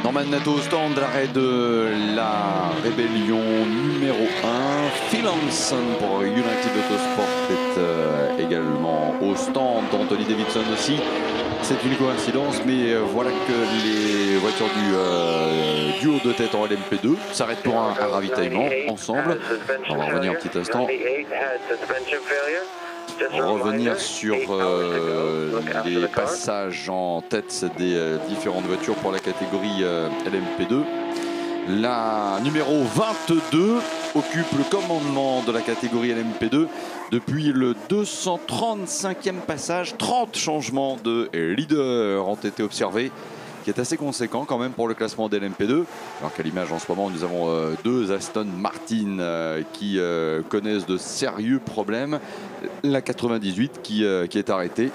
Norman Nato au stand, l'arrêt de la rébellion numéro 1. Phil Hansen pour United Autosport est également au stand. Anthony Davidson aussi. C'est une coïncidence, mais voilà que les voitures du haut de tête en LMP2 s'arrêtent pour un ravitaillement ensemble. On va revenir un petit instant. Revenir sur les passages en tête des différentes voitures pour la catégorie LMP2. La numéro 22 occupe le commandement de la catégorie LMP2 depuis le 235e passage. 30 changements de leader ont été observés, qui est assez conséquent quand même pour le classement des LMP2. Alors qu'à l'image en ce moment, nous avons deux Aston Martin qui connaissent de sérieux problèmes. La 98 qui est arrêtée.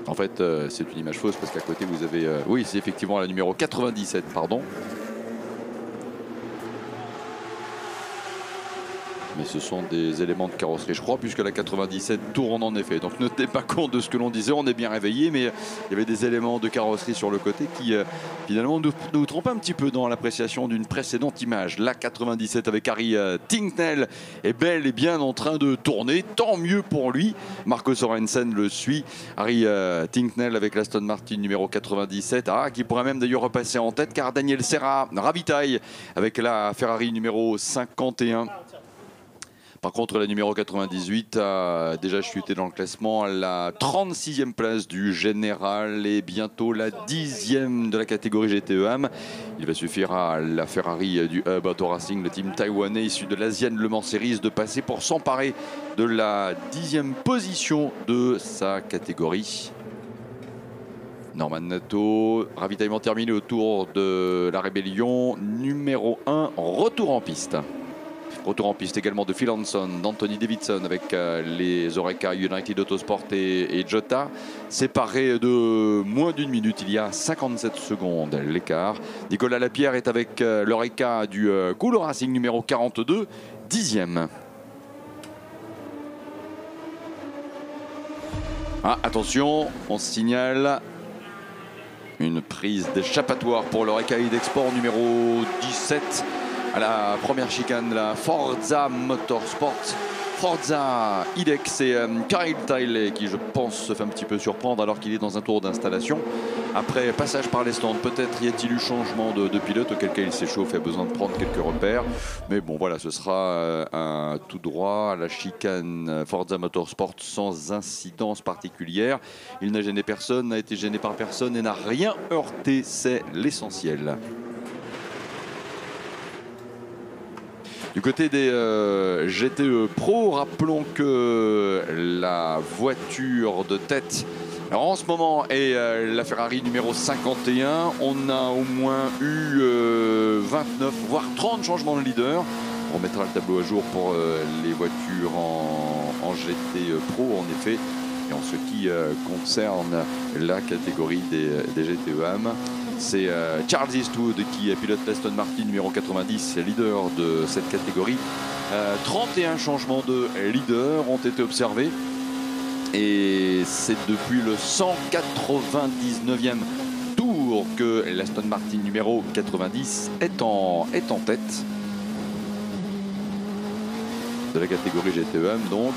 En fait, c'est une image fausse parce qu'à côté, vous avez... oui, c'est effectivement la numéro 97, pardon. Mais ce sont des éléments de carrosserie, je crois, puisque la 97 tourne en effet. Donc ne tenez pas compte de ce que l'on disait, on est bien réveillé, mais il y avait des éléments de carrosserie sur le côté qui finalement nous trompent un petit peu dans l'appréciation d'une précédente image. La 97 avec Harry Tincknell est bel et bien en train de tourner, tant mieux pour lui. Marco Sorensen le suit. Harry Tincknell avec l'Aston Martin numéro 97, qui pourrait même d'ailleurs repasser en tête, car Daniel Serra ravitaille avec la Ferrari numéro 51. Par contre, la numéro 98 a déjà chuté dans le classement à la 36e place du général et bientôt la 10e de la catégorie GTEAM. Il va suffire à la Ferrari du Hub Auto Racing, le team taïwanais issu de l'Asian Le Mans Series, de passer pour s'emparer de la 10e position de sa catégorie. Norman Nato, ravitaillement terminé autour de la rébellion numéro 1, retour en piste. Retour en piste également de Phil Hansen, d'Anthony Davidson avec les Oreca United Autosport et Jota. Séparés de moins d'une minute, il y a 57 secondes l'écart. Nicolas Lapierre est avec l'Oreca du Cool Racing numéro 42, 10e. Attention, on signale une prise d'échappatoire pour l'Oreca Idexport numéro 17. À la première chicane, la Forza Motorsport, Forza Idex et Kyle Tiley qui, je pense, se fait un petit peu surprendre alors qu'il est dans un tour d'installation. Après passage par les stands, peut-être y a-t-il eu changement de pilote, auquel cas il s'échauffe et a besoin de prendre quelques repères. Mais bon, voilà, ce sera un tout droit à la chicane Forza Motorsport sans incidence particulière. Il n'a gêné personne, n'a été gêné par personne et n'a rien heurté, c'est l'essentiel. Du côté des GTE Pro, rappelons que la voiture de tête, alors en ce moment, est la Ferrari numéro 51. On a au moins eu 29, voire 30 changements de leader. On mettra le tableau à jour pour les voitures en GT Pro, en effet. Et en ce qui concerne la catégorie des GTEAM, c'est Charles Eastwood qui pilote l'Aston Martin numéro 90, leader de cette catégorie. 31 changements de leader ont été observés. Et c'est depuis le 199e tour que l'Aston Martin numéro 90 est en tête de la catégorie GTEAM donc.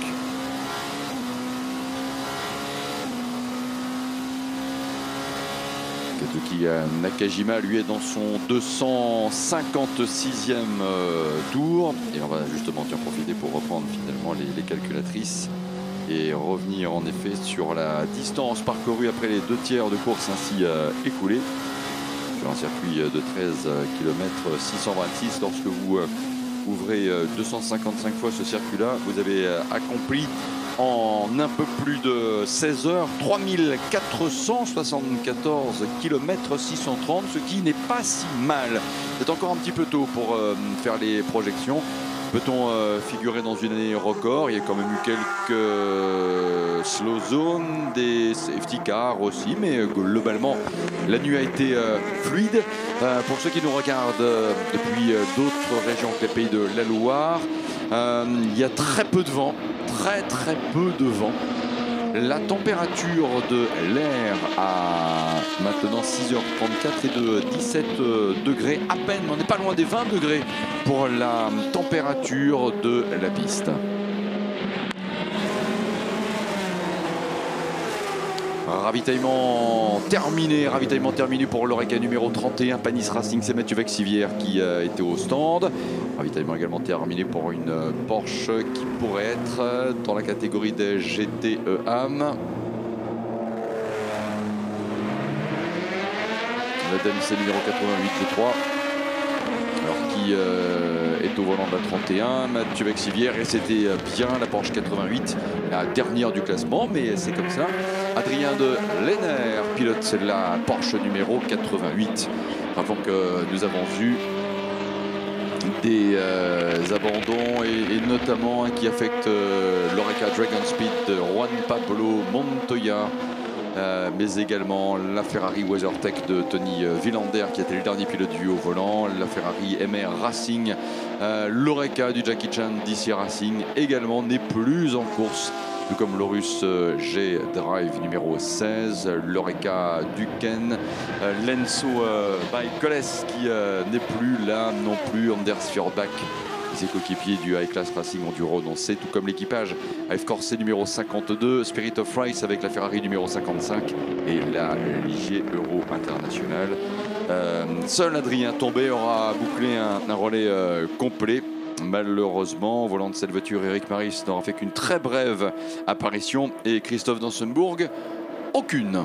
Kazuki Nakajima, lui, est dans son 256e tour. Et on va justement en profiter pour reprendre finalement les calculatrices et revenir en effet sur la distance parcourue après les 2 tiers de course ainsi écoulés. Sur un circuit de 13 km 626, lorsque vous ouvrez 255 fois ce circuit-là, vous avez accompli en un peu plus de 16 heures 3474 km 630, ce qui n'est pas si mal. C'est encore un petit peu tôt pour faire les projections. Peut-on figurer dans une année record? Il y a quand même eu quelques slow zones, des safety cars aussi, mais globalement la nuit a été fluide. Pour ceux qui nous regardent depuis d'autres régions que les pays de la Loire, il y a très peu de vent, très peu de vent. La température de l'air à maintenant 6h34 est de 17 degrés à peine, mais on n'est pas loin des 20 degrés pour la température de la piste. Ravitaillement terminé pour l'Oreca numéro 31, Panis Racing, c'est Mathieu Vaxivière qui était au stand. Ravitaillement également terminé pour une Porsche qui pourrait être dans la catégorie des GTE AM. La DMC numéro 88, je crois. Alors qui est au volant de la 31, Mathieu Vaxivière, et c'était bien la Porsche 88, la dernière du classement, mais c'est comme ça. Adrien de Lenner pilote la Porsche numéro 88. Avant que nous avons eu des abandons et notamment un qui affecte l'Oreca Dragon Speed de Juan Pablo Montoya. Mais également la Ferrari WeatherTech de Tony Villander qui était le dernier pilote vu au volant, la Ferrari MR Racing, l'Oreca du Jackie Chan DC Racing également n'est plus en course, tout comme l'Orus G Drive numéro 16, l'Oreca Duquesne, l'Enso by Coles qui n'est plus là non plus, Anders Fjordbach. Ses coéquipiers du High Class Racing ont dû renoncer, tout comme l'équipage AF Corse numéro 52, Spirit of Rice avec la Ferrari numéro 55 et la Ligier Euro International. Seul Adrien Tombé aura bouclé un relais complet. Malheureusement, au volant de cette voiture, Eric Maris n'aura fait qu'une très brève apparition et Christophe Dansenbourg, aucune.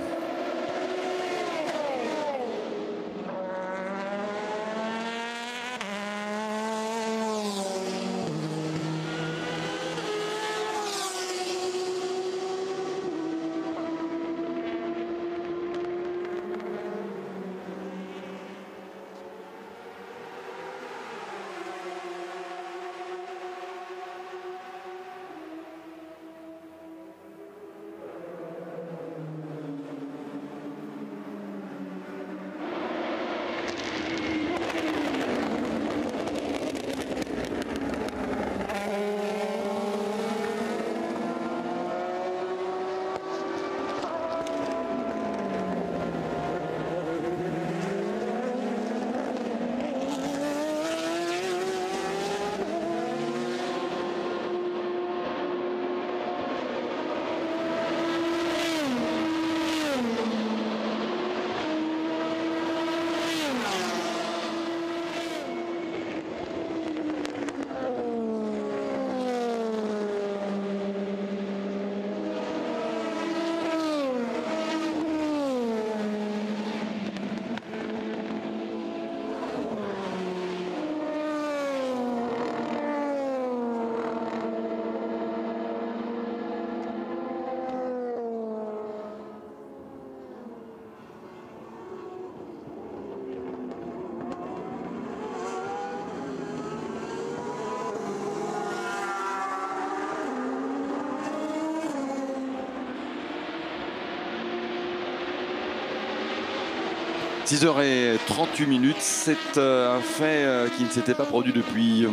« 6h38, c'est un fait qui ne s'était pas produit depuis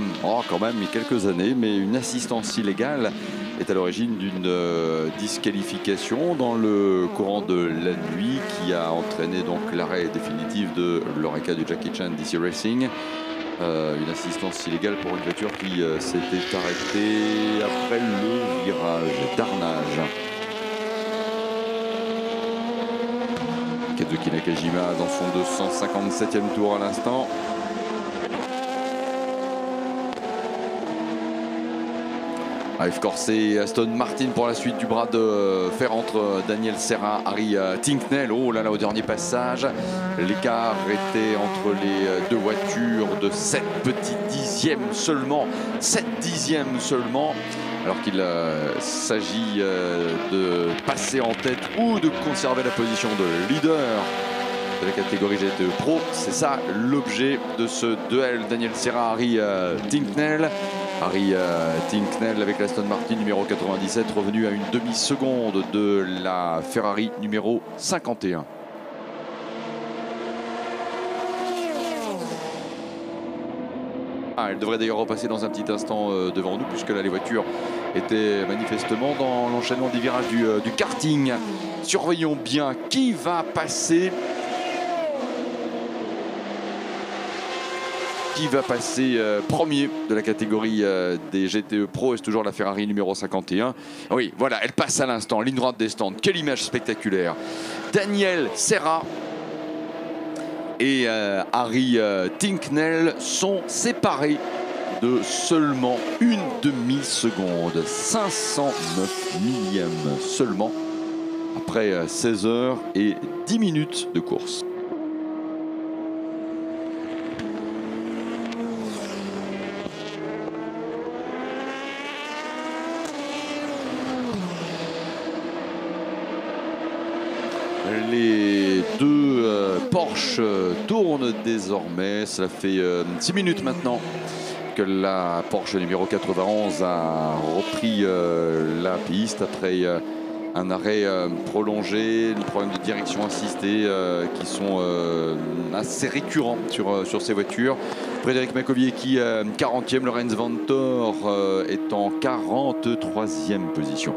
quand même quelques années, mais une assistance illégale est à l'origine d'une disqualification dans le courant de la nuit qui a entraîné donc l'arrêt définitif de l'Oreca du Jackie Chan DC Racing. Une assistance illégale pour une voiture qui s'était arrêtée après le virage d'Arnage. Kazuki Nakajima dans son 257e tour à l'instant. AF Corse et Aston Martin pour la suite du bras de fer entre Daniel Serra, Harry Tincknell. Oh là là, au dernier passage, l'écart était entre les deux voitures de 7 petits dixièmes seulement. 7 dixièmes seulement. Alors qu'il s'agit de passer en tête ou de conserver la position de leader de la catégorie GTE Pro. C'est ça l'objet de ce duel. Daniel Serra, Harry Tincknell. Harry Tincknell avec l'Aston Martin numéro 97, revenu à une demi-seconde de la Ferrari numéro 51. Nakajima. Elle devrait d'ailleurs repasser dans un petit instant devant nous, puisque là les voitures étaient manifestement dans l'enchaînement des virages du karting. Surveillons bien qui va passer. Qui va passer premier de la catégorie des GTE Pro. C'est toujours la Ferrari numéro 51. Oui, voilà, elle passe à l'instant, ligne droite des stands. Quelle image spectaculaire. Daniel Serra et Harry Tincknell sont séparés de seulement une demi-seconde. 509 millièmes seulement après 16 heures et 10 minutes de course. Les deux Porsche tournent désormais. Cela fait 6 minutes maintenant que la Porsche numéro 91 a repris la piste après un arrêt prolongé, des problèmes de direction assistée qui sont assez récurrents sur ces voitures. Frédéric Makowiecki 40e, Lorenz Vanthoor est en 43e position.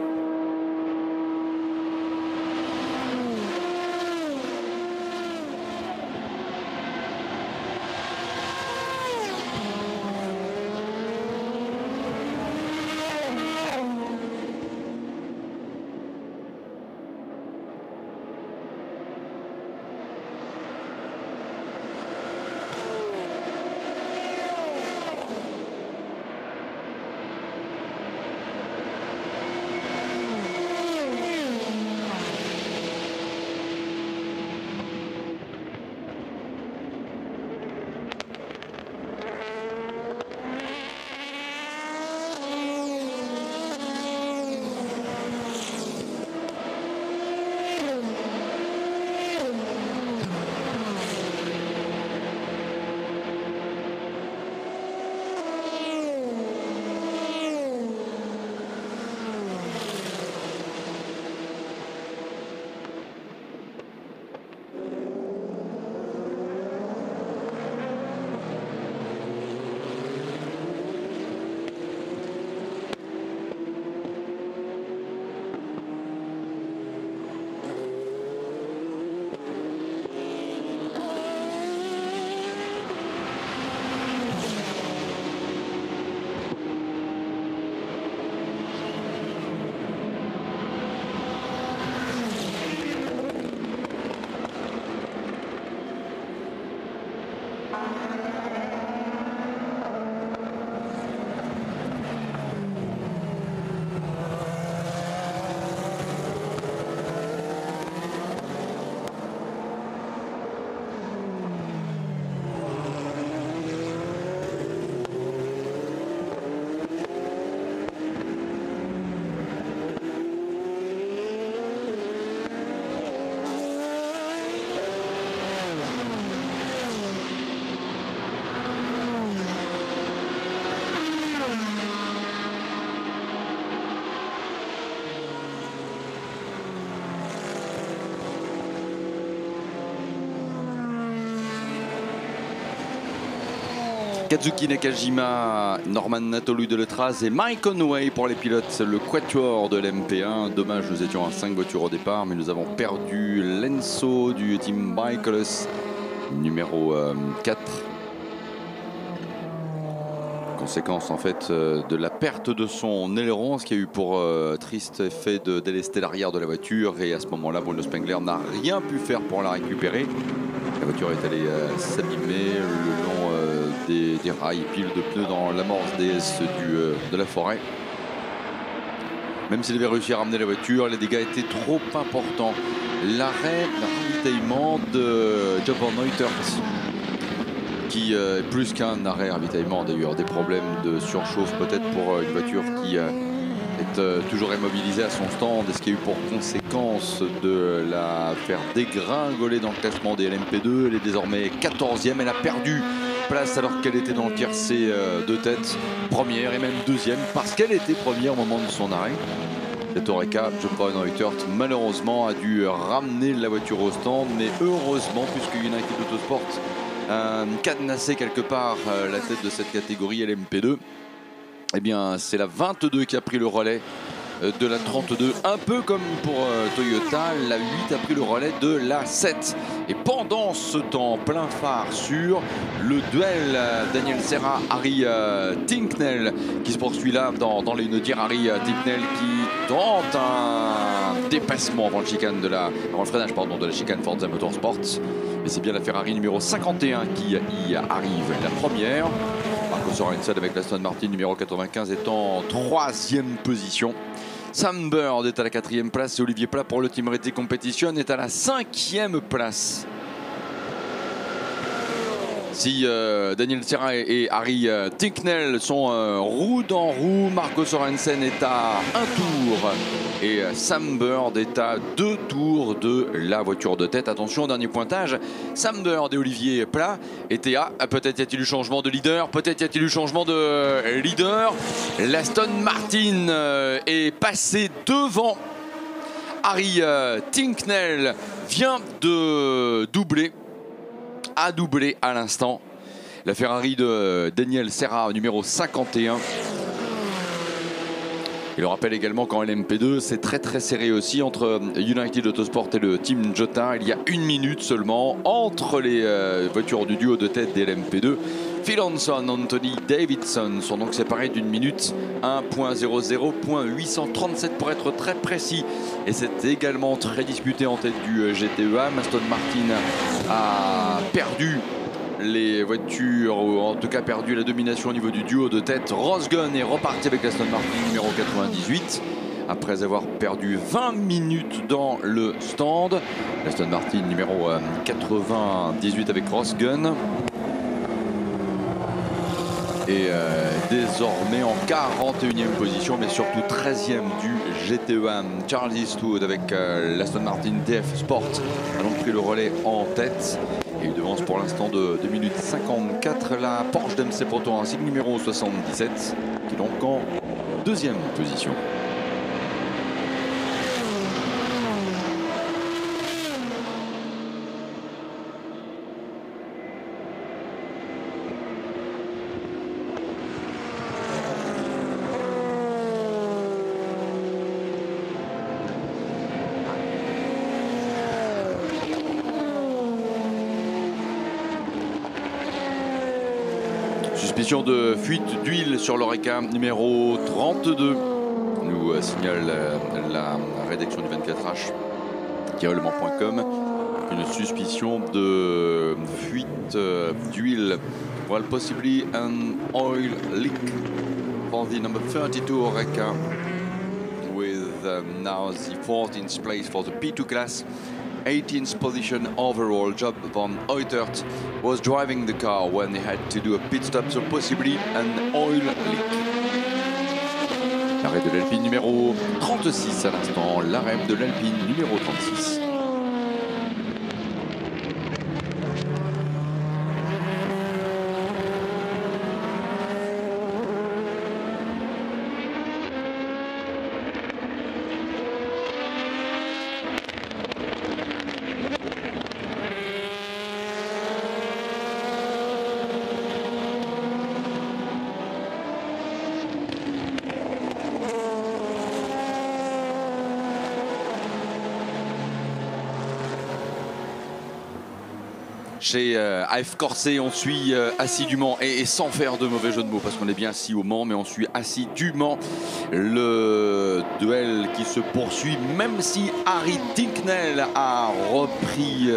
Kazuki Nakajima, Norman Natolu de Letraz et Mike Conway pour les pilotes, le quatuor de l'MP1. Dommage, nous étions à 5 voitures au départ, mais nous avons perdu Lenso du team Michaelis, numéro 4. Conséquence en fait de la perte de son aileron, ce qui a eu pour triste effet de délester l'arrière de la voiture. Et à ce moment-là, Bruno Spengler n'a rien pu faire pour la récupérer. La voiture est allée s'abîmer le long des rails, pile de pneus dans l'amorce DS de la forêt. Même s'il avait réussi à ramener la voiture, les dégâts étaient trop importants. L'arrêt, le ravitaillement de Job Van Neutert, qui est plus qu'un arrêt ravitaillement d'ailleurs, des problèmes de surchauffe peut-être pour une voiture qui est toujours immobilisée à son stand, et ce qui a eu pour conséquence de la faire dégringoler dans le classement des LMP2. Elle est désormais 14e, elle a perdu place alors qu'elle était dans le tiercé de tête, première et même deuxième, parce qu'elle était première au moment de son arrêt. Cette Oreca, Job Van Neutert malheureusement a dû ramener la voiture au stand, mais heureusement, puisque United Autosport cadenasser quelque part la tête de cette catégorie LMP2. Eh bien, c'est la 22 qui a pris le relais de la 32, un peu comme pour Toyota, la 8 a pris le relais de la 7. Et pendant ce temps, plein phare sur le duel Daniel Serra, Harry Tincknell qui se poursuit là dans les nodières. Harry Tincknell qui tente un dépassement avant le freinage de la chicane Forza Motorsport. Mais c'est bien la Ferrari numéro 51 qui y arrive la première. Marco Sorensen avec l'Aston Martin numéro 95 est en 3e position. Sam Bird est à la 4e place et Olivier Pla pour le Team Red Bull Competition est à la 5e place. Si Daniel Serra et Harry Tincknell sont roue dans roue, Marco Sorensen est à 1 tour et Sam Bird est à 2 tours de la voiture de tête. Attention au dernier pointage, Sam Bird et Olivier Pla étaient à... Peut-être y a-t-il eu changement de leader, peut-être y a-t-il eu changement de leader. L'Aston Martin est passé devant. Harry Tincknell vient de doubler. A doublé à l'instant la Ferrari de Daniel Serra numéro 51. Il le rappelle également qu'en LMP2 c'est très serré aussi entre United Autosport et le Team Jota. Il y a 1 minute seulement entre les voitures du duo de tête des LMP2. Phil Hanson, Anthony Davidson sont donc séparés d'1 minute, 1.00.837 pour être très précis. Et c'est également très disputé en tête du GTEA. Aston Martin a perdu les voitures, ou en tout cas perdu la domination au niveau du duo de tête. Ross Gunn est reparti avec l'Aston Martin numéro 98. Après avoir perdu 20 minutes dans le stand. L'Aston Martin numéro 98 avec Ross Gunn. Et désormais en 41e position, mais surtout 13e du GT1. Charles Eastwood avec l'Aston Martin DF Sport a donc pris le relais en tête. Et il devance pour l'instant de 2 minutes 54 la Porsche d'MC Proto Racing numéro 77, qui est donc en 2e position. Suspicion de fuite d'huile sur l'Oreca numéro 32, nous signale la rédaction du 24H, tirement.com. Une suspicion de fuite d'huile. Well, possibly an oil leak for the number 32 Oreca, with now the 14th place for the P2 class. 18th position overall. Job van Uitert was driving the car when they had to do a pit stop, so possibly an oil leak. L'arrêt de l'Alpine numéro 36 à l'instant, l'arrêt de l'Alpine numéro 36. Chez AF Corset, on suit assidûment et sans faire de mauvais jeu de mots, parce qu'on est bien assis au Mans, mais on suit assidûment le duel qui se poursuit, même si Harry Tincknell a repris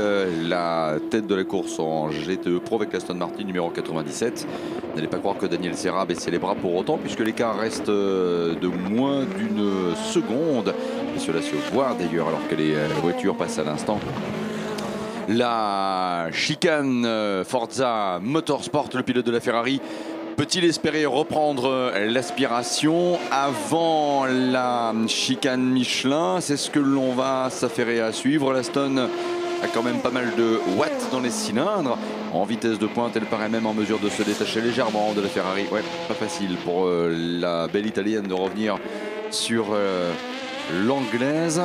la tête de la course en GTE Pro avec l'Aston Martin numéro 97. N'allez pas croire que Daniel Serra a baissé les bras pour autant, puisque l'écart reste de moins d'1 seconde. Et cela se voit d'ailleurs alors que les voitures passent à l'instant la chicane Forza Motorsport. Le pilote de la Ferrari peut-il espérer reprendre l'aspiration avant la chicane Michelin? C'est ce que l'on va s'affairer à suivre. L'Aston a quand même pas mal de watts dans les cylindres. En vitesse de pointe, elle paraît même en mesure de se détacher légèrement de la Ferrari. Ouais, pas facile pour la belle italienne de revenir sur l'anglaise.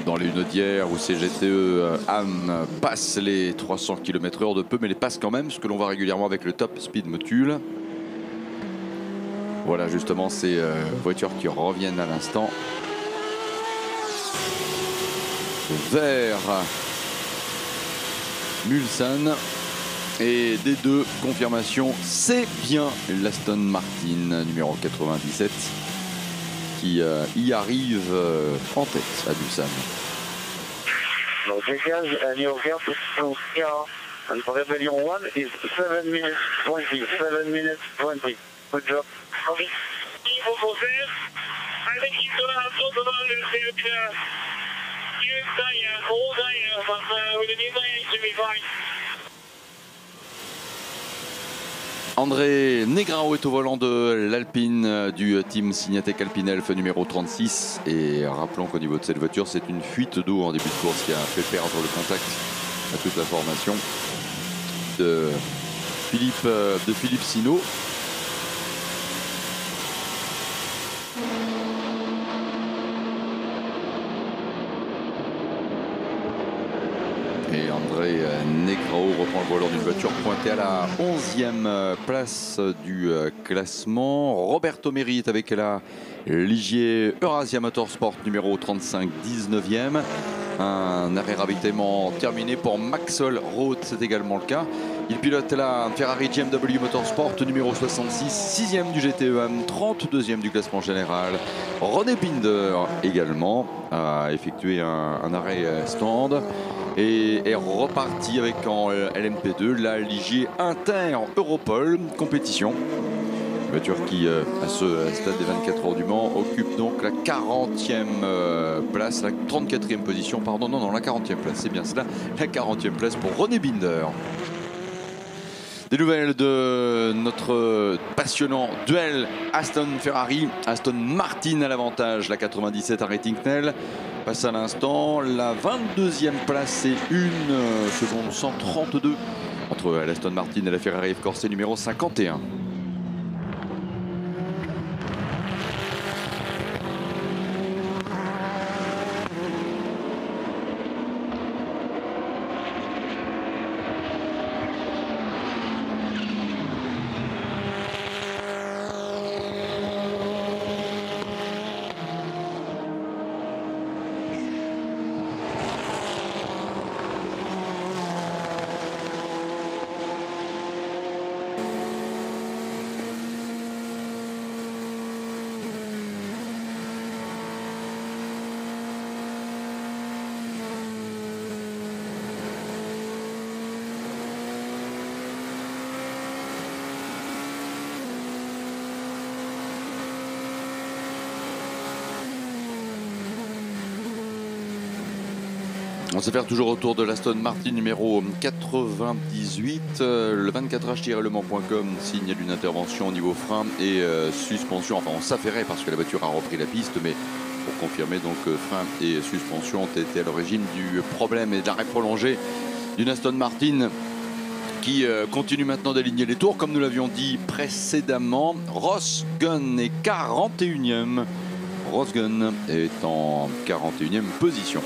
dans les Lunaudières où ces GTE âmes passent les 300 km/h de peu, mais les passent quand même, ce que l'on voit régulièrement avec le Top Speed Motul. Voilà justement ces voitures qui reviennent à l'instant vers Mulsanne. Et des deux confirmations, c'est bien l'Aston Martin numéro 97 qui y arrive en tête à Mulsanne. And for Rebellion 1 is 7 minutes 20. 7 minutes 20. Good job. Okay. I think he's going to have lots of others here to use Daya, all Daya, but with the new Daya it should be fine. André Negrao est au volant de l'Alpine du team Signatec Alpine Elf numéro 36. Et rappelons qu'au niveau de cette voiture, c'est une fuite d'eau en début de course qui a fait perdre le contact à toute la formation de Philippe Sino. Et André Negrao reprend le volant d'une voiture pointée à la 11e place du classement. Roberto Meri est avec la Ligier Eurasia Motorsport numéro 35, 19e. Un arrêt ravitaillement terminé pour Maxwell Roth, c'est également le cas. Il pilote la Ferrari GMW Motorsport numéro 66, 6e du GTEM, 32e du classement général. René Binder également a effectué un arrêt stand et est reparti avec en LMP2 la Ligier Inter Europol compétition. Voiture qui, à ce stade des 24 heures du Mans, occupe donc la 40e place, la 34e position, pardon, non, la 40e place, c'est bien cela, la 40e place pour René Binder. Des nouvelles de notre passionnant duel Aston-Ferrari. Aston Martin à l'avantage, la 97 à Tincknell passe à l'instant la 22e place et 1 seconde 132 entre l'Aston Martin et la Ferrari F Corse numéro 51. On se fait toujours autour de l'Aston Martin numéro 98. Le 24h-le-mans.com signe d'une intervention au niveau frein et suspension. Enfin, on s'affairait parce que la voiture a repris la piste, mais pour confirmer, donc frein et suspension ont été à l'origine du problème et de l'arrêt prolongé d'une Aston Martin qui continue maintenant d'aligner les tours. Comme nous l'avions dit précédemment, Ross Gunn est 41e. Ross Gunn est en 41e position.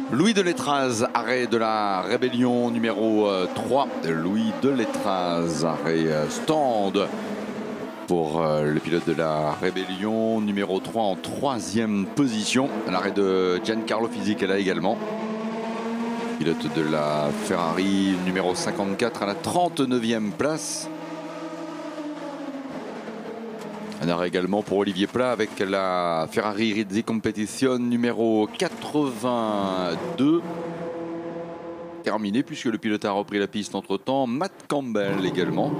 Louis Delétraz, arrêt de la rébellion numéro 3. Louis Delétraz, arrêt stand pour le pilote de la rébellion numéro 3 en 3e position. L'arrêt de Giancarlo Fisichella également. Pilote de la Ferrari numéro 54 à la 39e place. Un arrêt également pour Olivier Pla avec la Ferrari Rizzi Competizione numéro 82. Terminé puisque le pilote a repris la piste entre temps. Matt Campbell également.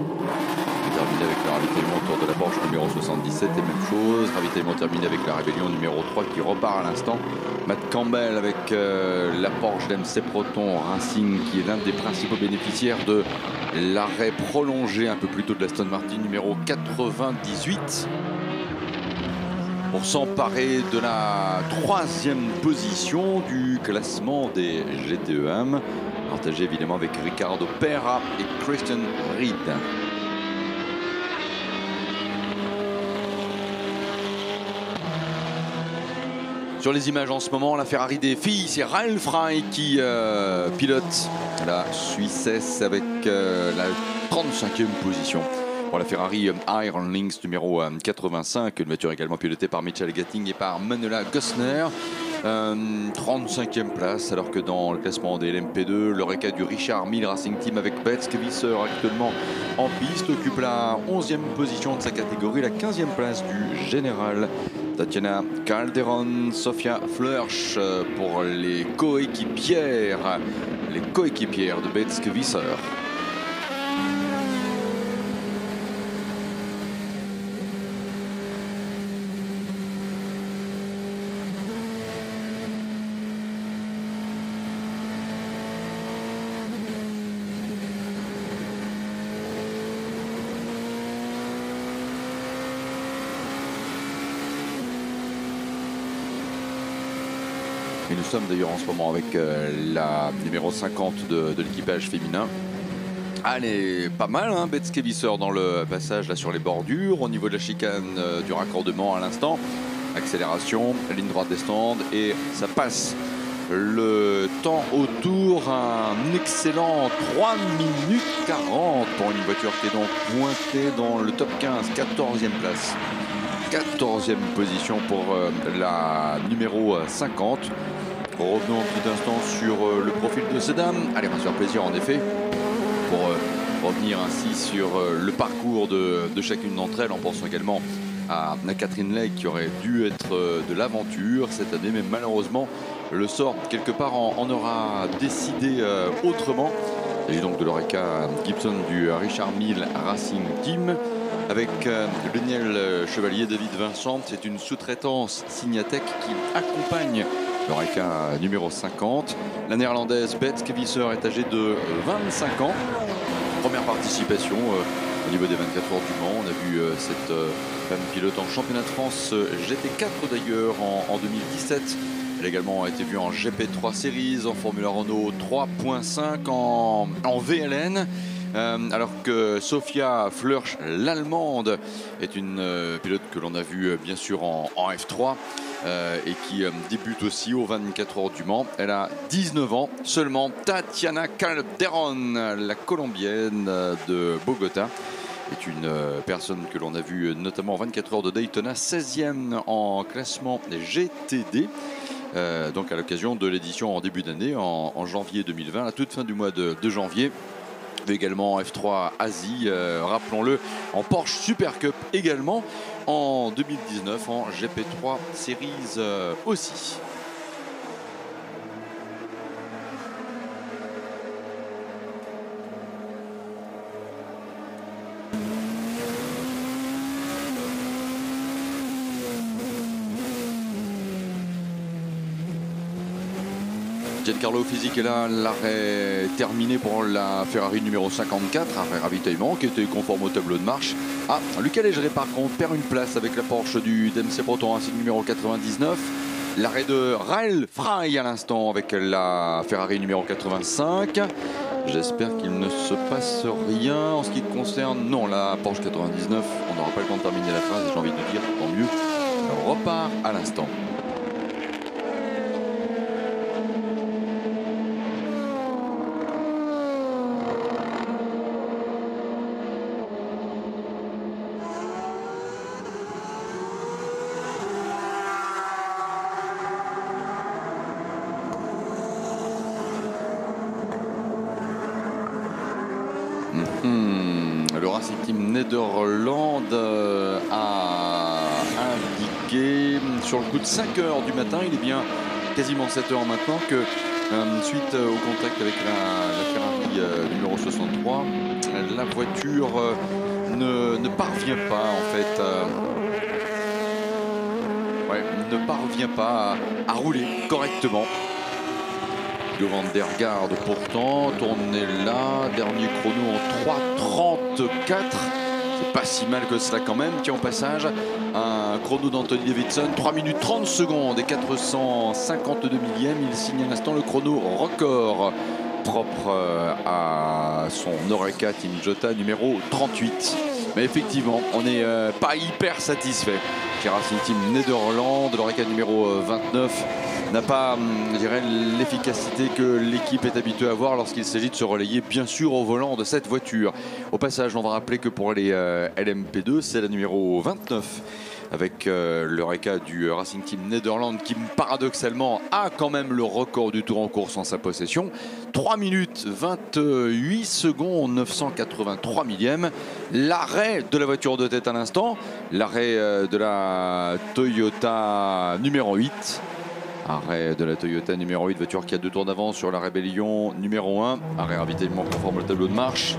Terminé avec le ravitaillement autour de la Porsche numéro 77 et même chose. Ravitaillement terminé avec la Rébellion numéro 3 qui repart à l'instant. Matt Campbell avec la Porsche d'MC Proton Racing qui est l'un des principaux bénéficiaires de l'arrêt prolongé un peu plus tôt de l'Aston Martin numéro 98. Pour s'emparer de la 3e position du classement des GTEM. Partagé évidemment avec Ricardo Pera et Christian Reed. Sur les images en ce moment, la Ferrari des filles, c'est Ralf Frey qui pilote la Suissesse avec la 35e position. Pour la Ferrari Iron Lynx numéro 85, une voiture également pilotée par Michael Gatting et par Manuela Gossner. 35e place, alors que dans le classement des LMP2, l'Oreca du Richard Mille Racing Team avec Betske Visser actuellement en piste occupe la 11e position de sa catégorie, la 15e place du général. Tatiana Calderon, Sofia Flörsch pour les coéquipières de Betske Visser. Et nous sommes d'ailleurs en ce moment avec la numéro 50 de l'équipage féminin. Elle est pas mal, hein, Betske Visser dans le passage là sur les bordures, au niveau de la chicane du raccordement à l'instant. Accélération, ligne droite des stands et ça passe. Le temps autour, un excellent 3 minutes 40 pour une voiture qui est donc pointée dans le top 15, 14e place. 14e position pour la numéro 50. Revenons un petit instant sur le profil de ces dames. Allez, on va se faire plaisir en effet pour revenir ainsi sur le parcours de chacune d'entre elles en pensant également à Catherine Legge qui aurait dû être de l'aventure cette année, mais malheureusement le sort quelque part en aura décidé autrement. Il s'agit donc de l'Oreca Gibson du Richard Mille Racing Team. Avec Daniel Chevalier, David Vincent, c'est une sous-traitance Signatec qui accompagne l'Oreca numéro 50. La néerlandaise Betske Visser est âgée de 25 ans. Première participation au niveau des 24 heures du Mans. On a vu cette femme pilote en championnat de France GP4 d'ailleurs en 2017. Elle a également été vue en GP3 Series, en Formula Renault 3.5, en VLN. Alors que Sofia Flörsch, l'allemande, est une pilote que l'on a vue bien sûr en F3 et qui débute aussi aux 24 heures du Mans. Elle a 19 ans seulement. Tatiana Calderon, la colombienne de Bogota, est une personne que l'on a vue notamment en 24 heures de Daytona, 16e en classement GTD. Donc à l'occasion de l'édition en début d'année, en janvier 2020, à la toute fin du mois de janvier. Également F3 Asie, rappelons-le, en Porsche Super Cup également, en 2019 en GP3 Series aussi. Giancarlo Fisichella est là, l'arrêt terminé pour la Ferrari numéro 54, arrêt ravitaillement qui était conforme au tableau de marche. Ah, Luca Legeret par contre perd une place avec la Porsche du DMC Proton Racing numéro 99. L'arrêt de Ralf Frey à l'instant avec la Ferrari numéro 85. J'espère qu'il ne se passe rien en ce qui concerne, non, la Porsche 99, on n'aura pas le temps de terminer la phrase, j'ai envie de dire, tant mieux. On repart à l'instant. Le Racing Team Nederland a indiqué sur le coup de 5 h du matin, il est bien quasiment 7 h maintenant, que suite au contact avec la Ferrari numéro 63, la voiture ne parvient pas en fait ne parvient pas à rouler correctement. Guido van der Garde pourtant tourné là, dernier chrono en 3:34. C'est pas si mal que cela quand même. Tiens, au passage, un chrono d'Anthony Davidson, 3 minutes 30 secondes et 452 millièmes. Il signe à l'instant le chrono record propre à son Oreca Team Jota numéro 38. Mais effectivement, on n'est pas hyper satisfait. Chez Racing Team Nederland, l'Oreca numéro 29 n'a pas, je dirais, l'efficacité que l'équipe est habituée à avoir lorsqu'il s'agit de se relayer, bien sûr, au volant de cette voiture. Au passage, on va rappeler que pour les LMP2, c'est la numéro 29 avec l'Oreca du Racing Team Nederland qui, paradoxalement, a quand même le record du tour en course en sa possession. 3 minutes 28 secondes 983 millièmes. L'arrêt de la voiture de tête à l'instant, l'arrêt de la Toyota numéro 8. Arrêt de la Toyota numéro 8, voiture qui a 2 tours d'avance sur la Rébellion numéro 1. Arrêt ravitaillement conforme au tableau de marche.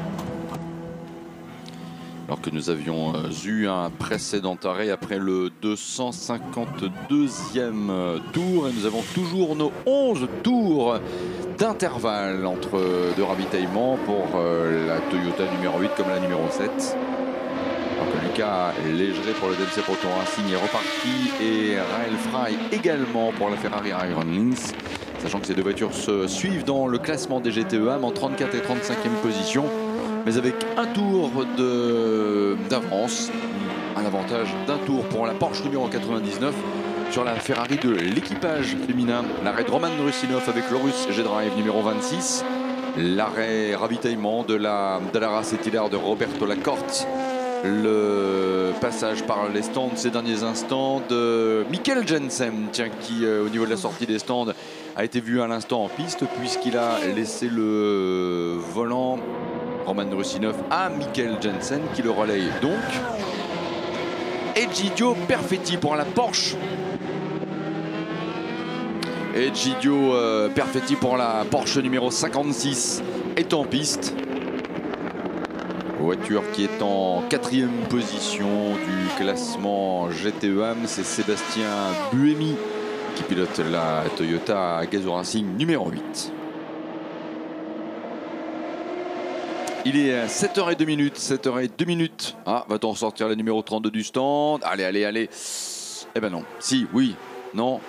Alors que nous avions eu un précédent arrêt après le 252e tour. Et nous avons toujours nos 11 tours d'intervalle entre de ravitaillement pour la Toyota numéro 8 comme la numéro 7. Alors que Lucas Légeret pour le Dempsey Proton Racing est reparti et Raël Fry également pour la Ferrari Iron Lynx. Sachant que ces deux voitures se suivent dans le classement des GTE-AM en 34 et 35e position. Mais avec un tour d'avance, un avantage d'un tour pour la Porsche numéro 99 sur la Ferrari de l'équipage féminin. L'arrêt de Roman Rusinov avec l'Orus G-Drive numéro 26. L'arrêt ravitaillement de la race étilaire de Roberto Lacorte. Le passage par les stands ces derniers instants de Mikkel Jensen, tiens, qui au niveau de la sortie des stands a été vu à l'instant en piste puisqu'il a laissé le volant Roman Rusinov à Mikkel Jensen qui le relaye donc. Egidio Perfetti pour la Porsche. Egidio Perfetti pour la Porsche numéro 56 est en piste. Voiture qui est en 4e position du classement GTE-AM, c'est Sébastien Buemi qui pilote la Toyota Gazoo Racing numéro 8. Il est 7h02, 7h02. Ah, va-t-on sortir la numéro 32 du stand? Allez, allez, allez. Eh ben non. Si, oui, non.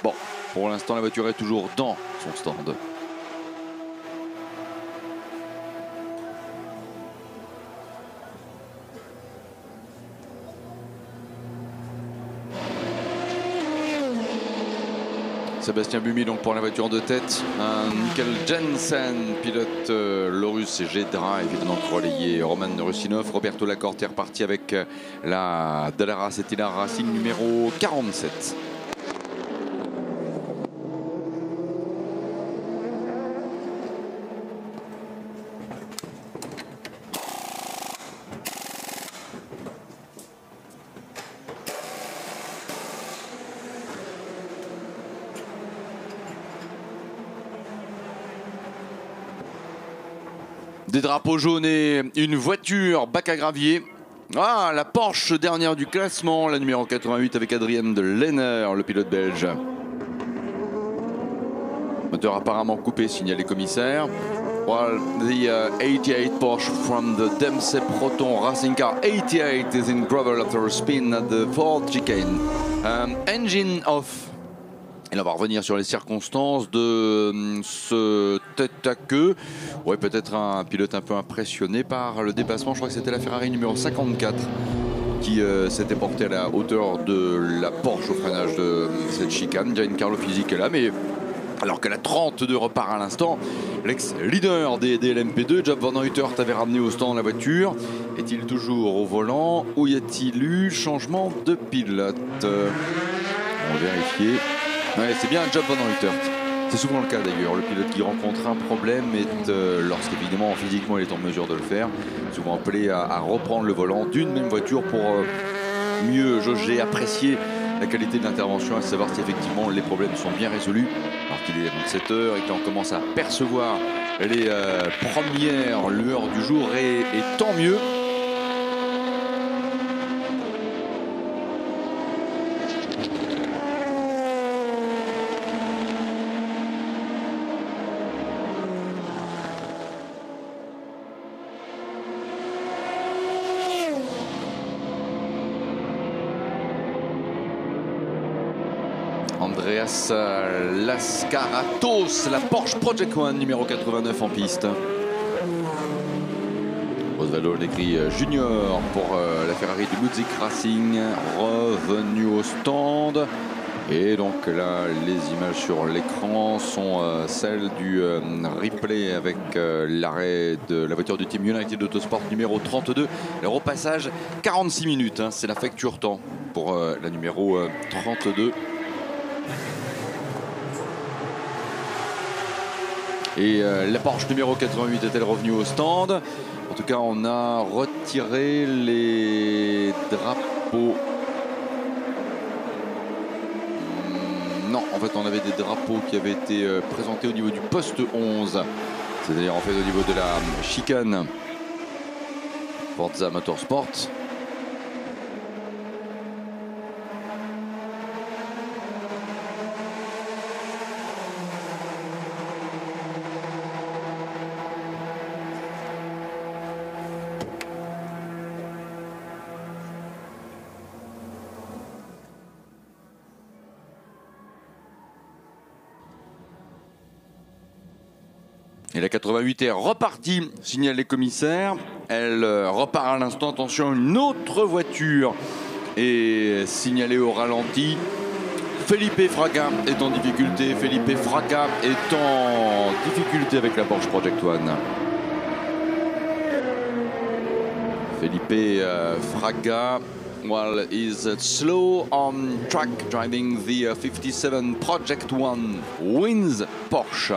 Bon, pour l'instant, la voiture est toujours dans son stand. Sébastien Buemi donc pour la voiture de tête. Mikkel Jensen pilote l'Orus G-Drive évidemment relayé Roman Rusinov. Roberto Lacorte est reparti avec la Dallara Cetila Racing numéro 47. Des drapeaux jaunes et une voiture bac à gravier. Ah, la Porsche dernière du classement, la numéro 88 avec Adrien de Lenner, le pilote belge. Moteur apparemment coupé, signale les commissaires. While the 88 Porsche from the Dempsey Proton Racing Car 88 is in gravel after a spin at the fourth chicane. Engine off. Et là, on va revenir sur les circonstances de ce tête à queue. Ouais, peut-être un pilote un peu impressionné par le dépassement. Je crois que c'était la Ferrari numéro 54 qui s'était porté à la hauteur de la Porsche au freinage de cette chicane. Giancarlo Fisic est là, mais alors que la 32 repart à l'instant, l'ex-leader des LMP2, Job Van Uitert, avait ramené au stand la voiture. Est-il toujours au volant ou y a-t-il eu changement de pilote? On va vérifier. Ouais, c'est bien Job Van Uitert. C'est souvent le cas d'ailleurs. Le pilote qui rencontre un problème est, lorsqu'évidemment physiquement il est en mesure de le faire, souvent appelé à reprendre le volant d'une même voiture pour mieux jauger, apprécier la qualité de l'intervention, à savoir si effectivement les problèmes sont bien résolus. Alors qu'il est 27 heures et qu'on commence à percevoir les premières lueurs du jour et tant mieux. Andreas Lascaratos, la Porsche Project One numéro 89 en piste. Osvaldo Negri Junior pour la Ferrari du Ludwig Racing, revenu au stand. Et donc là, les images sur l'écran sont celles du replay avec l'arrêt de la voiture du Team United Autosport numéro 32. Le repassage 46 minutes, hein, c'est la facture temps pour la numéro 32. Et la Porsche numéro 88 est-elle revenue au stand? En tout cas, on a retiré les drapeaux. Non, en fait, on avait des drapeaux qui avaient été présentés au niveau du poste 11. C'est-à-dire en fait au niveau de la chicane Forza Motorsport. Et la 88 est repartie, signale les commissaires. Elle repart à l'instant. Attention, une autre voiture est signalée au ralenti. Felipe Fraga est en difficulté. Felipe Fraga est en difficulté avec la Porsche Project One. Felipe Fraga, well, is slow on track driving the 57 Project One, wins Porsche.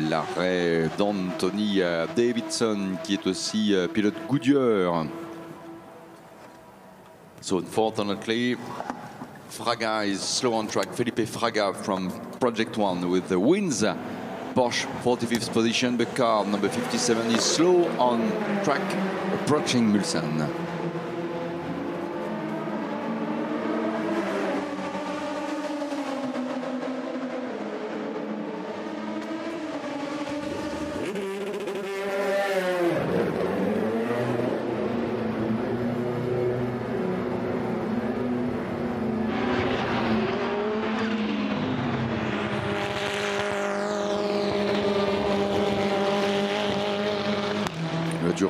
L'arrêt d'Anthony Davidson, qui est aussi pilote Goodyear. So unfortunately, Fraga is slow on track. Felipe Fraga from Project One with the wins. Porsche 45th position, but car number 57 is slow on track, approaching Mulsanne.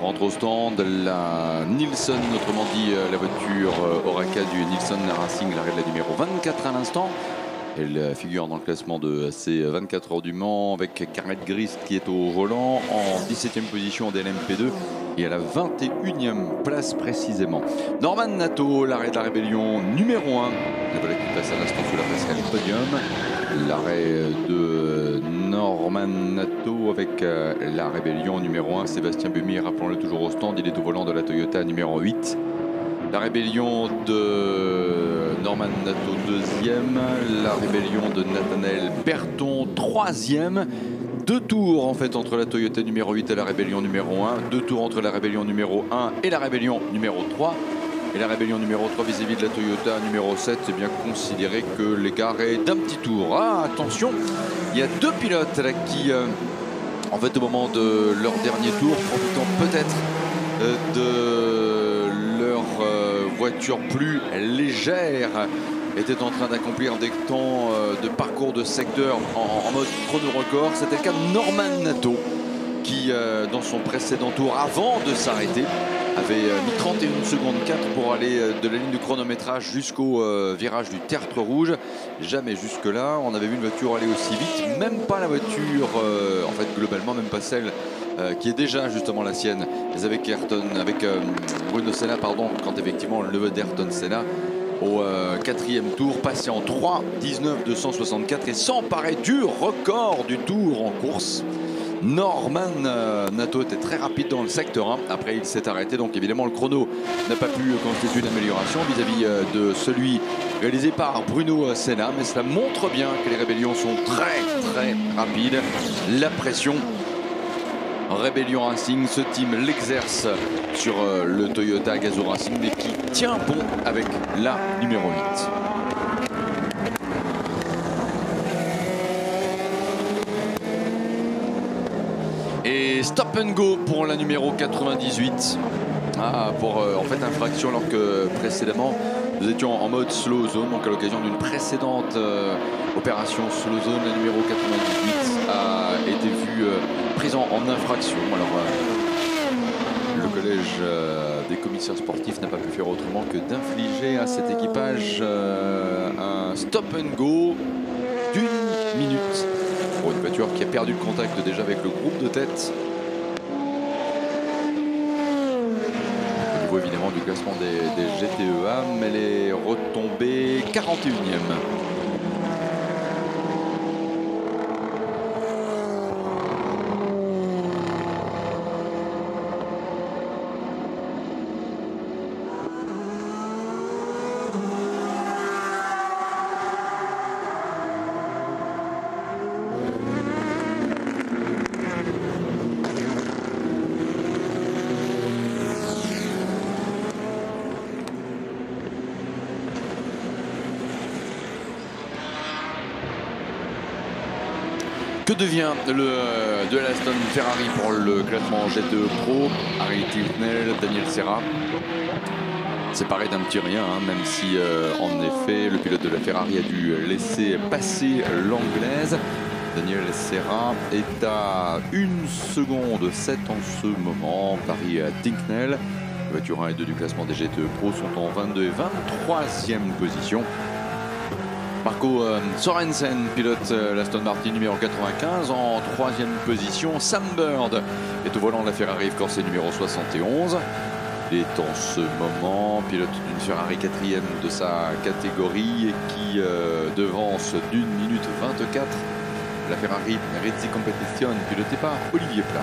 Rentre au stand, la Nilsson, autrement dit la voiture Oraca du Nilsson Racing, l'arrêt de la numéro 24 à l'instant. Elle figure dans le classement de ces 24 heures du Mans avec Gareth Grist qui est au volant en 17e position des LMP2 et à la 21e place précisément. Norman Nato, l'arrêt de la rébellion numéro 1. La voilà qui passe à l'instant sous la passerelle podium. L'arrêt de Norman Nato avec la rébellion numéro 1. Sébastien Buemi, rappelons-le, toujours au stand. Il est au volant de la Toyota numéro 8. La rébellion de Norman Nato, 2e. La rébellion de Nathanaël Berton, 3e. 2 tours en fait entre la Toyota numéro 8 et la rébellion numéro 1. 2 tours entre la rébellion numéro 1 et la rébellion numéro 3. Et la rébellion numéro 3 vis-à-vis de la Toyota numéro 7, c'est bien considéré que l'écart est d'un petit tour. Ah, attention, il y a 2 pilotes là qui, en fait, au moment de leur dernier tour, profitant peut-être de leur voiture plus légère, étaient en train d'accomplir des temps de parcours de secteur en mode chrono record. C'était le cas de Norman Nato qui, dans son précédent tour, avant de s'arrêter, avait mis 31 secondes 4 pour aller de la ligne de chronométrage jusqu'au virage du tertre rouge. Jamais jusque-là, on avait vu une voiture aller aussi vite. Même pas la voiture, en fait, globalement, même pas celle qui est déjà justement la sienne. Mais avec Ayrton, avec Bruno Senna, pardon, quand effectivement le neveu d'Ayrton Senna au quatrième tour, passé en 3:19,264 et s'emparer du record du tour en course. Norman Nato était très rapide dans le secteur 1, après il s'est arrêté, donc évidemment le chrono n'a pas pu constituer une amélioration vis-à-vis de celui réalisé par Bruno Senna, mais cela montre bien que les rébellions sont très rapides. La pression, Rébellion Racing, ce team l'exerce sur le Toyota Gazoo Racing, mais qui tient bon avec la numéro 8. Et stop and go pour la numéro 98. Pour en fait infraction, alors que précédemment nous étions en mode slow zone, donc à l'occasion d'une précédente opération slow zone, la numéro 98 a été vue prise en infraction. Alors le collège des commissaires sportifs n'a pas pu faire autrement que d'infliger à cet équipage un stop and go d'1 minute. Pour une voiture qui a perdu le contact déjà avec le groupe de tête. Au niveau évidemment du classement des GTEA, mais elle est retombée 41e. Que devient de l'Aston Ferrari pour le classement GTE Pro? Harry Tincknell, Daniel Serra. Séparé d'un petit rien, même si en effet le pilote de la Ferrari a dû laisser passer l'anglaise. Daniel Serra est à 1 seconde 7 en ce moment. Harry Tincknell. Les voitures 1 et 2 du classement des GTE Pro sont en 22 et 23e position. Marco Sorensen pilote l'Aston Martin numéro 95 en 3e position. Sam Bird est au volant de la Ferrari F-Corse numéro 71. Il est en ce moment pilote d'une Ferrari 4e de sa catégorie et qui devance d'1 minute 24 la Ferrari Rizzi Competition pilotée par Olivier Pla.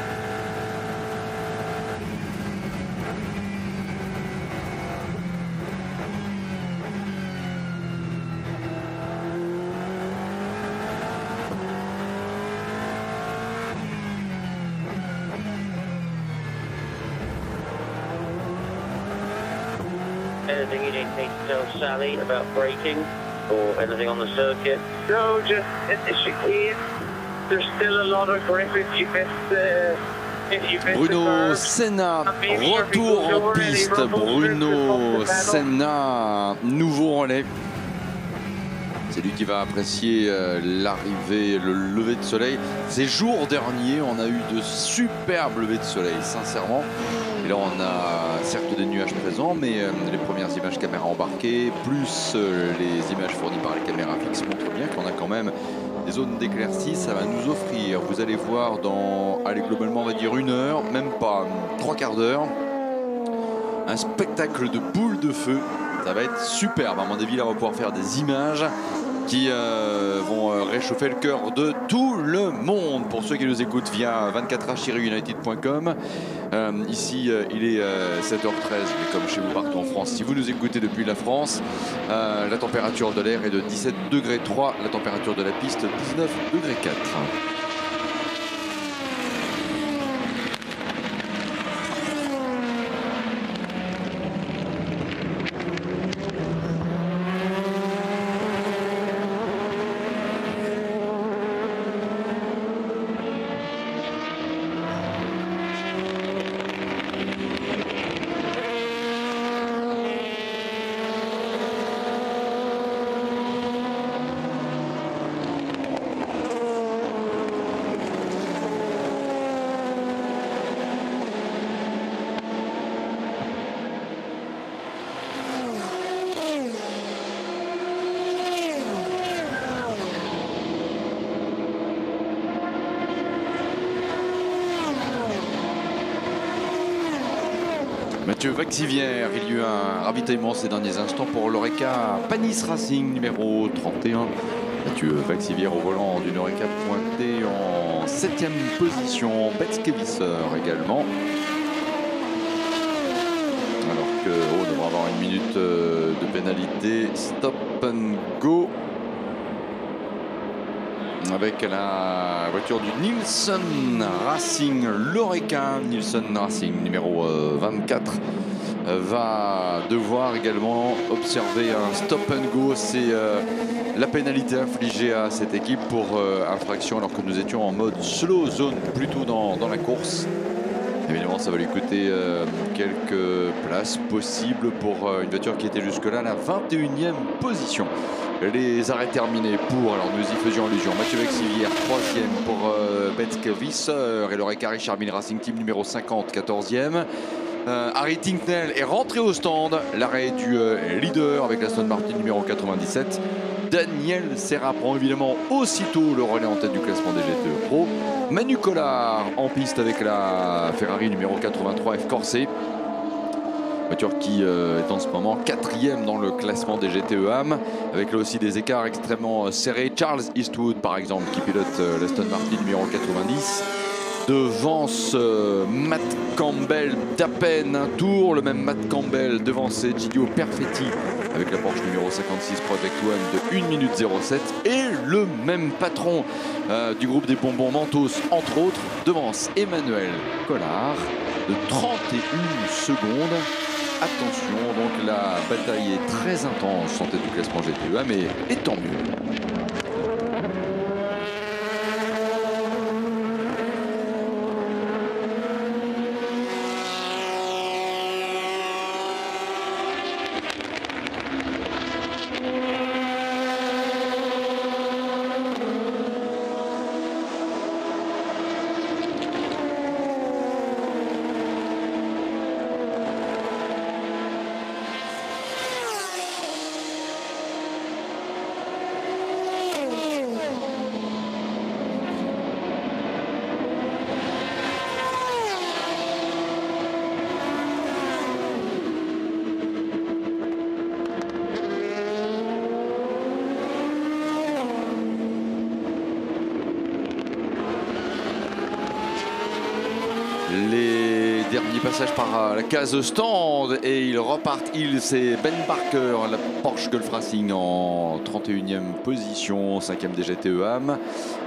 Anything you didn't need to tell Sally about braking or anything on the circuit? No, just in the chicane. There's still a lot of grip if you miss the Bruno Senna, retour en piste. Bruno Senna, nouveau relais. C'est lui qui va apprécier l'arrivée, le lever de soleil. Ces jours derniers, on a eu de superbes levées de soleil, sincèrement. Et là, on a certes des nuages présents, mais les premières images caméra embarquées, plus les images fournies par les caméras fixes montrent bien qu'on a quand même des zones d'éclaircie. Ça va nous offrir, vous allez voir dans, allez, globalement, on va dire 1 heure, même pas 3/4 d'heure, un spectacle de boules de feu. Ça va être superbe. À mon avis, là, on va pouvoir faire des images qui vont réchauffer le cœur de tout le monde. Pour ceux qui nous écoutent via 24h-united.com, ici il est 7h13, mais comme chez vous partout en France, si vous nous écoutez depuis la France, la température de l'air est de 17,3 degrés, la température de la piste 19,4 degrés. Mathieu Vaxivière, il y a eu un ravitaillement ces derniers instants pour l'Oreca Panis Racing numéro 31. Mathieu Vaxivière au volant d'une Oreca pointée en 7e position. Betskevisser également. Alors que on devra avoir une minute de pénalité. Stop and go. Avec la voiture du Nielsen Racing, l'Oreca Nielsen Racing numéro 24 va devoir également observer un stop and go. C'est la pénalité infligée à cette équipe pour infraction alors que nous étions en mode slow zone plutôt dans la course. Évidemment, ça va lui coûter quelques places possibles pour une voiture qui était jusque-là à la 21e position. Les arrêts terminés pour, alors nous y faisions allusion, Mathieu Vaxivière 3e pour Betskevisser et l'Oreca Richard Mille Racing Team numéro 50, 14e. Harry Tincknell est rentré au stand, l'arrêt du leader avec l'Aston Martin numéro 97. Daniel Serra prend évidemment aussitôt le relais en tête du classement des GTE Pro. Manu Collard en piste avec la Ferrari numéro 83 F Corse. Voiture qui est en ce moment 4e dans le classement des GTE AM, avec là aussi des écarts extrêmement serrés. Charles Eastwood par exemple qui pilote l'Aston Martin numéro 90 devance Matt Campbell d'à peine un tour. Le même Matt Campbell devancé Giulio Perfetti avec la Porsche numéro 56 Project One de 1 minute 07. Et le même patron du groupe des bonbons Mentos entre autres devance Emmanuel Collard de 31 secondes. Attention, donc la bataille est très intense en tête du classement GTE, mais tant mieux. Les derniers passages par la case stand et ils repartent. C'est Ben Barker, la Porsche Gulf Racing en 31e position, 5e des GTE AM.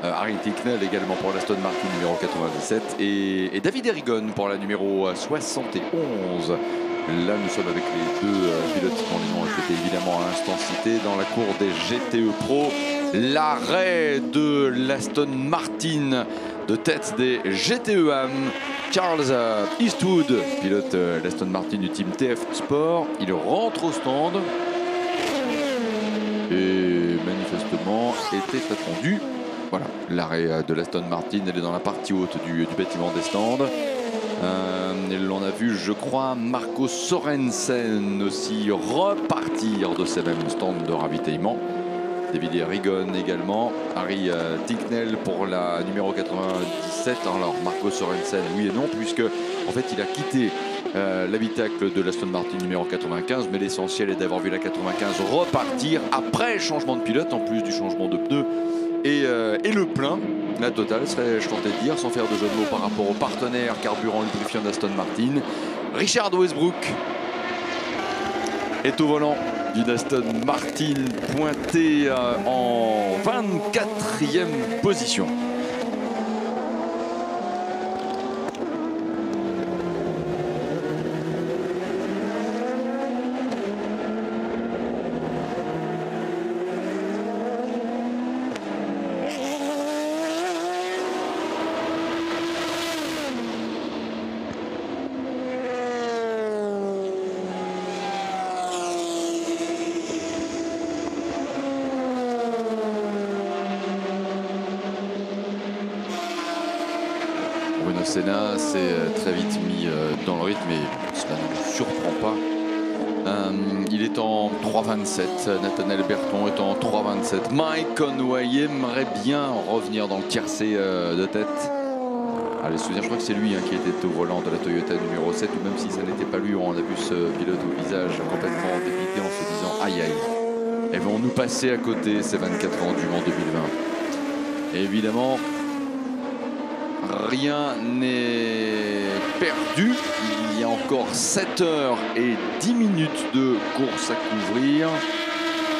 Harry Tincknell également pour l'Aston Martin numéro 97 et David Erigon pour la numéro 71. Là nous sommes avec les deux pilotes dont les noms étaient évidemment à l'instant cités dans la cour des GTE Pro. L'arrêt de l'Aston Martin de tête des GTE AM. Charles Eastwood, pilote l'Aston Martin du team TF Sport, il rentre au stand et manifestement était attendu. Voilà, l'arrêt de l'Aston Martin, elle est dans la partie haute du bâtiment des stands. L'on a vu, je crois, Marco Sorensen aussi repartir de ces mêmes stands de ravitaillement. David Erigon également, Harry Tincknell pour la numéro 97. Alors Marco Sorensen, oui et non, puisque en fait il a quitté l'habitacle de l'Aston Martin numéro 95, mais l'essentiel est d'avoir vu la 95 repartir après changement de pilote, en plus du changement de pneus et le plein. La totale serait, je tentais de dire, sans faire de jeu de mots par rapport au partenaire carburant lubrifiant d'Aston Martin. Richard Westbrook est au volant d'une Aston Martin pointée en 24e position. Bruno Senna s'est très vite mis dans le rythme et cela ne nous surprend pas. Il est en 3,27, Nathaniel Berton est en 3,27. Mike Conway aimerait bien revenir dans le tiercé de tête. Allez, souvenir, je crois que c'est lui qui était au volant de la Toyota numéro 7, ou même si ça n'était pas lui, on a vu ce pilote au visage complètement dépité en se disant aïe aïe, et vont nous passer à côté ces 24 ans du Mans 2020. Et évidemment, rien n'est perdu. Il y a encore 7 heures et 10 minutes de course à couvrir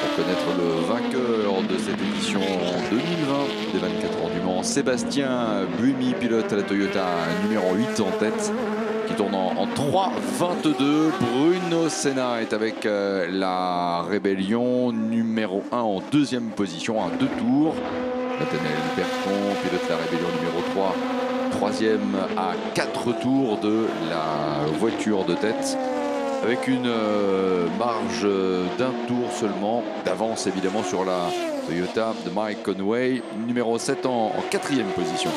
pour connaître le vainqueur de cette édition 2020 des 24 heures du Mans. Sébastien Buemi, pilote à la Toyota numéro 8 en tête, qui tourne en 3.22. Bruno Senna est avec la Rébellion numéro 1 en deuxième position à 2 tours. Nathanaël Berton, pilote de la Rébellion numéro 3, troisième à 4 tours de la voiture de tête, avec une marge d'un tour seulement d'avance évidemment sur la Toyota de Mike Conway, numéro 7 en quatrième position.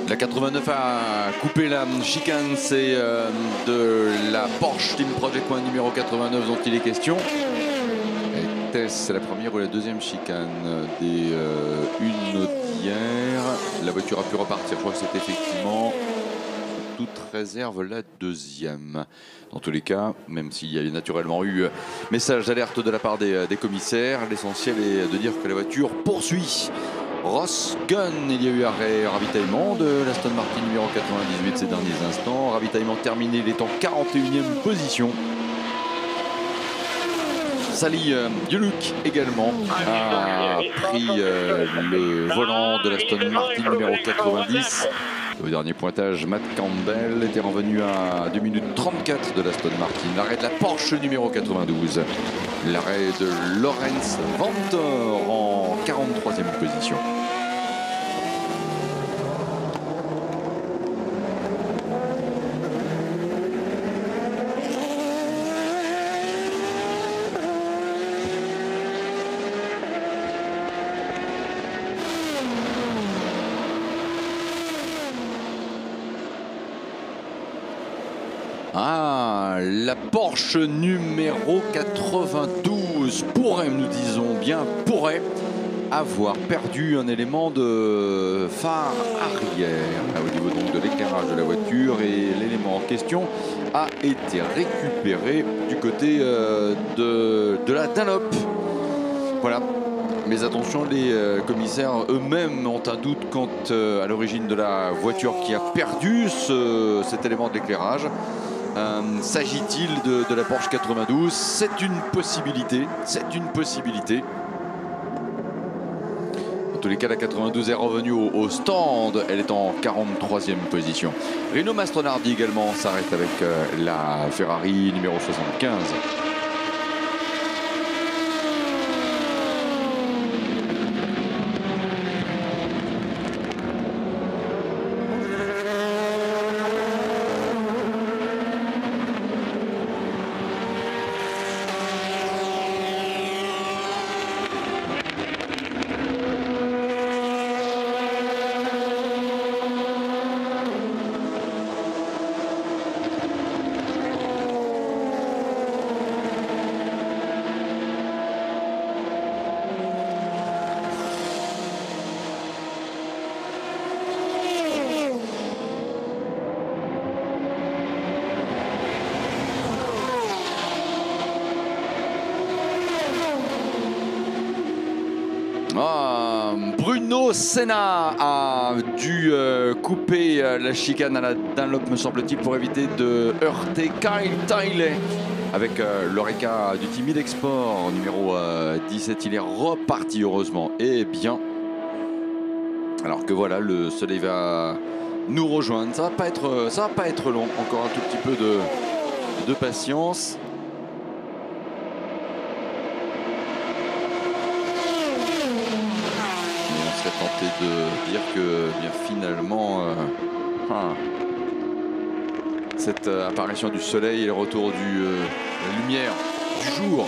La 89 a coupé la chicane, c'est de la Porsche Team Project One numéro 89 dont il est question. Était-ce la première ou la deuxième chicane des une d'hier? La voiture a pu repartir, je crois que c'est effectivement toute réserve la deuxième. Dans tous les cas, même s'il y a naturellement eu message d'alerte de la part des commissaires, l'essentiel est de dire que la voiture poursuit. Ross Gunn, il y a eu arrêt ravitaillement de l'Aston Martin numéro 98 ces derniers instants. Ravitaillement terminé, il est en 41e position. Sally Duluc également a pris le volant de l'Aston Martin numéro 90. Au dernier pointage, Matt Campbell était revenu à 2 minutes 34 de l'Aston Martin. L'arrêt de la Porsche numéro 92. L'arrêt de Lawrence Vanthoor en 43e position. Ah, la Porsche numéro 92 pourrait, nous disons bien, pourrait avoir perdu un élément de phare arrière au niveau donc de l'éclairage de la voiture, et l'élément en question a été récupéré du côté de la Dunlop. Voilà. Mais attention, les commissaires eux-mêmes ont un doute quant à l'origine de la voiture qui a perdu cet élément de l'éclairage. S'agit-il de la Porsche 92? C'est une possibilité, c'est une possibilité. En tous les cas, la 92 est revenue au stand, elle est en 43e position. Rino Mastronardi également s'arrête avec la Ferrari numéro 75. Bruno Senna a dû couper la chicane à la Dunlop, me semble-t-il, pour éviter de heurter Kyle Tiley avec l'Oreca du Team Export numéro 17. Il est reparti heureusement. Eh bien, Alors que voilà, le soleil va nous rejoindre. Ça va pas être long. Encore un tout petit peu de patience. Et on serait tenté de dire que bien finalement, cette apparition du soleil et le retour de la lumière du jour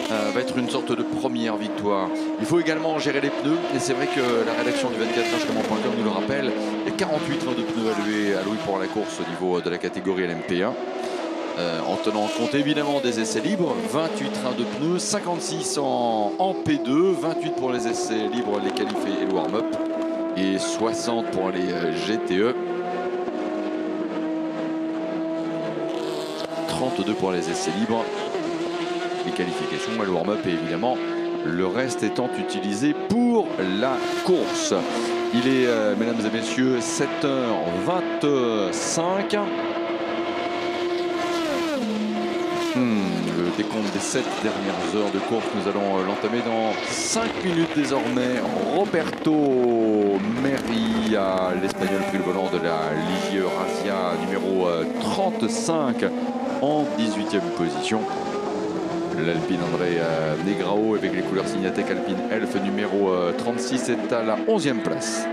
va être une sorte de première victoire. Il faut également gérer les pneus, et c'est vrai que la rédaction du 24h.com nous le rappelle. Il y a 48 trains de pneus alloués pour la course au niveau de la catégorie LMP1. En tenant compte évidemment des essais libres, 28 trains de pneus, 56 en P2, 28 pour les essais libres, les qualifs et le warm-up, et 60 pour les GTE. 32 pour les essais libres, les qualifications et le warm-up, et évidemment le reste étant utilisé pour la course. Il est, mesdames et messieurs, 7h25. Le décompte des 7 dernières heures de course, nous allons l'entamer dans 5 minutes désormais. Roberto Merhi, l'Espagnol, pris le volant de la Ligue Eurasia numéro 35 en 18e position. L'Alpine André Negrao avec les couleurs Signatec Alpine Elf numéro 36 est à la 11e place.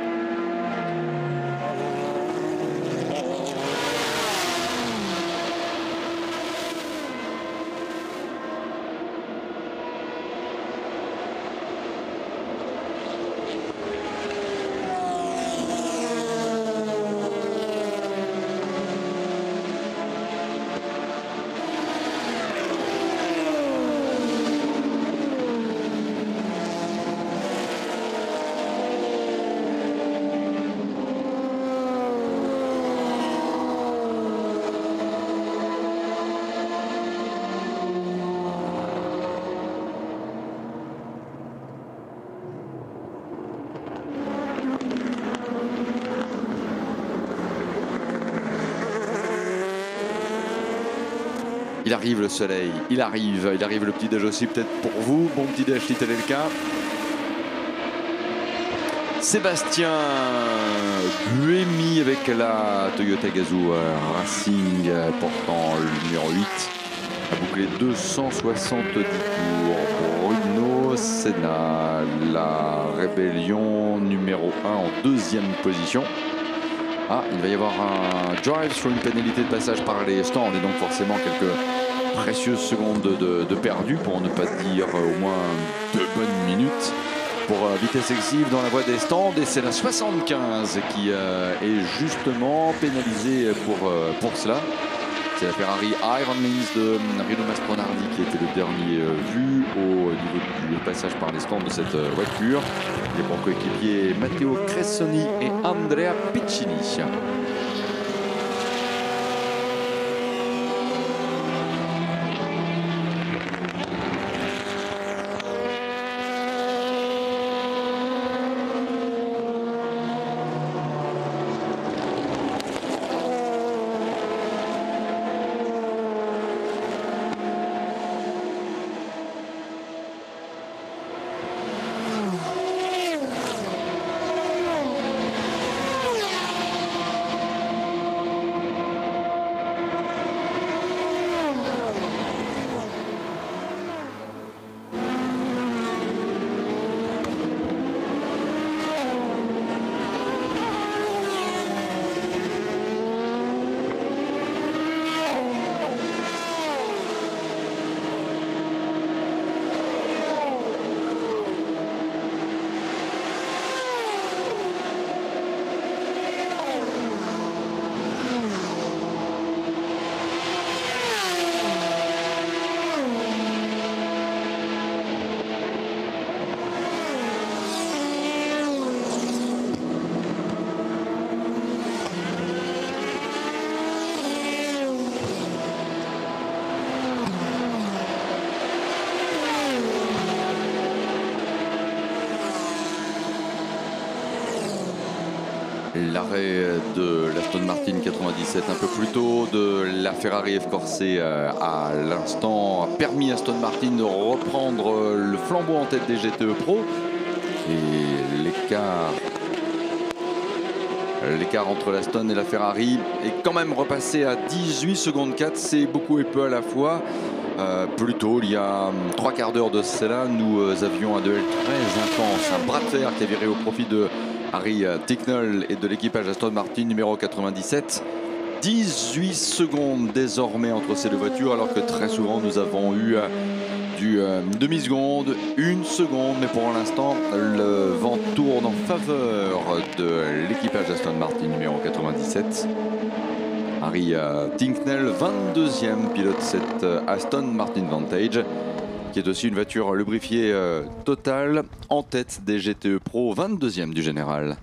Il arrive le soleil, il arrive le petit déj aussi peut-être pour vous, bon petit déj si tel est le cas. Sébastien Buemi avec la Toyota Gazoo Racing portant le numéro 8 a bouclé 270 tours. Bruno Senna, la Rébellion numéro 1 en 2e position. Il va y avoir un drive sur une pénalité de passage par les stands et donc forcément quelques précieuses secondes de perdu, pour ne pas dire au moins 2 bonnes minutes pour vitesse excessive dans la voie des stands, et c'est la 75 qui est justement pénalisée pour cela. C'est la Ferrari Iron Lins de Rino Mastronardi qui était le dernier vu au niveau du passage par les stands de cette voiture. Les bons coéquipiers Matteo Cressoni et Andrea Piccini. L'arrêt de l'Aston Martin 97 un peu plus tôt, de la Ferrari F-Corse à l'instant, a permis à Aston Martin de reprendre le flambeau en tête des GTE Pro. Et l'écart L'écart entre l'Aston et la Ferrari est quand même repassé à 18 secondes 4. C'est beaucoup et peu à la fois. Plus tôt, il y a 3 quarts d'heure de cela, nous avions un duel très intense, un bras de fer qui a viré au profit de Harry Tincknell et de l'équipage Aston Martin numéro 97. 18 secondes désormais entre ces deux voitures, alors que très souvent nous avons eu du demi-seconde, 1 seconde, mais pour l'instant le vent tourne en faveur de l'équipage Aston Martin numéro 97. Harry Tincknell, 22e, pilote cette Aston Martin Vantage, qui est aussi une voiture lubrifiée totale, en tête des GTE Pro, 22e du général.